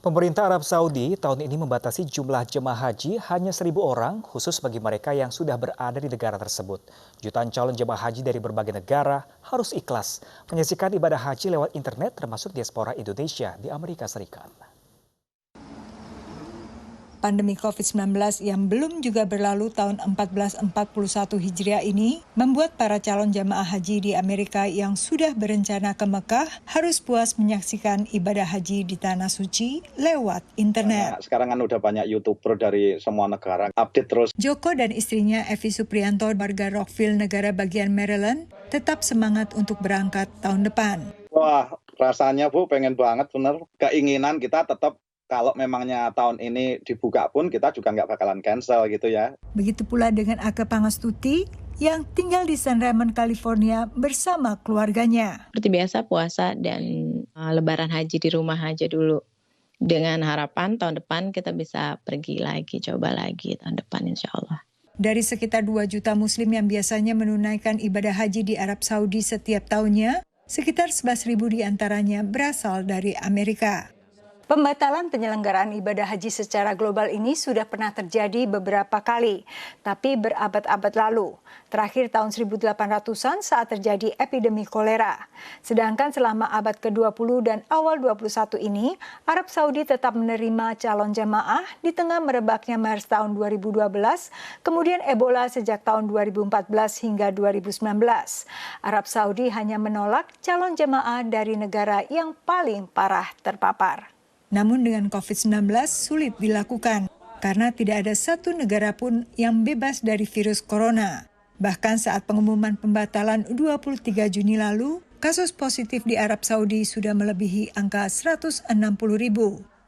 Pemerintah Arab Saudi tahun ini membatasi jumlah jemaah haji hanya 1.000 orang, khusus bagi mereka yang sudah berada di negara tersebut. Jutaan calon jemaah haji dari berbagai negara harus ikhlas menyaksikan ibadah haji lewat internet, termasuk diaspora Indonesia di Amerika Serikat. Pandemi COVID-19 yang belum juga berlalu tahun 1441 Hijriah ini membuat para calon jamaah haji di Amerika yang sudah berencana ke Mekah harus puas menyaksikan ibadah haji di Tanah Suci lewat internet. Sekarang kan udah banyak YouTuber dari semua negara, update terus. Joko dan istrinya Evi Supriyanto, warga Rockville, negara bagian Maryland, tetap semangat untuk berangkat tahun depan. Wah, rasanya Bu pengen banget bener. Keinginan kita tetap kalau memangnya tahun ini dibuka pun kita juga nggak bakalan cancel gitu ya. Begitu pula dengan Ake Pangestuti yang tinggal di San Ramon, California bersama keluarganya. Seperti biasa puasa dan lebaran haji di rumah aja dulu. Dengan harapan tahun depan kita bisa pergi lagi, coba lagi tahun depan insya Allah. Dari sekitar 2 juta muslim yang biasanya menunaikan ibadah haji di Arab Saudi setiap tahunnya, sekitar 11.000 diantaranya berasal dari Amerika. Pembatalan penyelenggaraan ibadah haji secara global ini sudah pernah terjadi beberapa kali, tapi berabad-abad lalu. Terakhir tahun 1800-an saat terjadi epidemi kolera. Sedangkan selama abad ke-20 dan awal 21 ini, Arab Saudi tetap menerima calon jamaah di tengah merebaknya MERS tahun 2012, kemudian Ebola sejak tahun 2014 hingga 2019. Arab Saudi hanya menolak calon jamaah dari negara yang paling parah terpapar. Namun dengan COVID-19 sulit dilakukan karena tidak ada satu negara pun yang bebas dari virus corona. Bahkan saat pengumuman pembatalan 23 Juni lalu, kasus positif di Arab Saudi sudah melebihi angka 160.000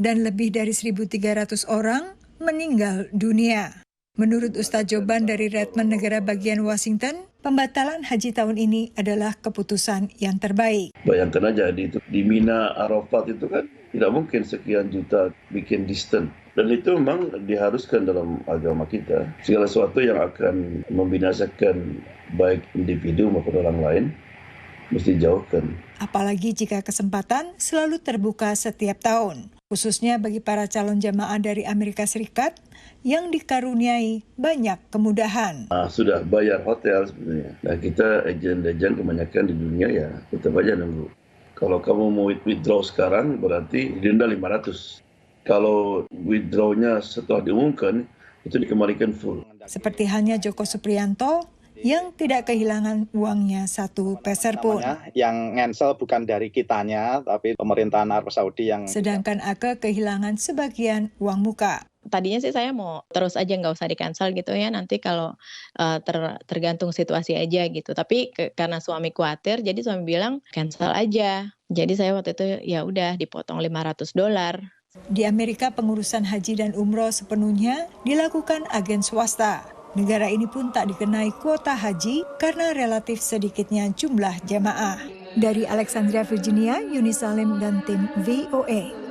dan lebih dari 1.300 orang meninggal dunia. Menurut Ustadz Joban dari Redmond, negara bagian Washington, pembatalan haji tahun ini adalah keputusan yang terbaik. Bayangkan aja di Mina, Arafat itu kan tidak mungkin sekian juta bikin distant. Dan itu memang diharuskan dalam agama kita. Segala sesuatu yang akan membinasakan baik individu maupun orang lain, mesti jauhkan. Apalagi jika kesempatan selalu terbuka setiap tahun, khususnya bagi para calon jamaah dari Amerika Serikat yang dikaruniai banyak kemudahan. Sudah bayar hotel sebenarnya. Nah kita agen-agen kebanyakan di dunia ya tetap aja nunggu. Kalau kamu mau withdraw sekarang berarti denda 500. Kalau withdrawnya setelah diumumkan itu dikembalikan full. Seperti halnya Joko Supriyanto yang tidak kehilangan uangnya 1 peser pun. Yang cancel bukan dari kitanya, tapi pemerintahan Arab Saudi yang... Sedangkan Ake kehilangan sebagian uang muka. Tadinya sih saya mau terus aja nggak usah di-cancel gitu ya, nanti kalau tergantung situasi aja gitu. Tapi karena suami khawatir, jadi suami bilang cancel aja. Jadi saya waktu itu ya udah dipotong $500. Di Amerika pengurusan haji dan umroh sepenuhnya dilakukan agen swasta. Negara ini pun tak dikenai kuota haji karena relatif sedikitnya jumlah jamaah. Dari Alexandria, Virginia, Yuni Salim dan tim VOA.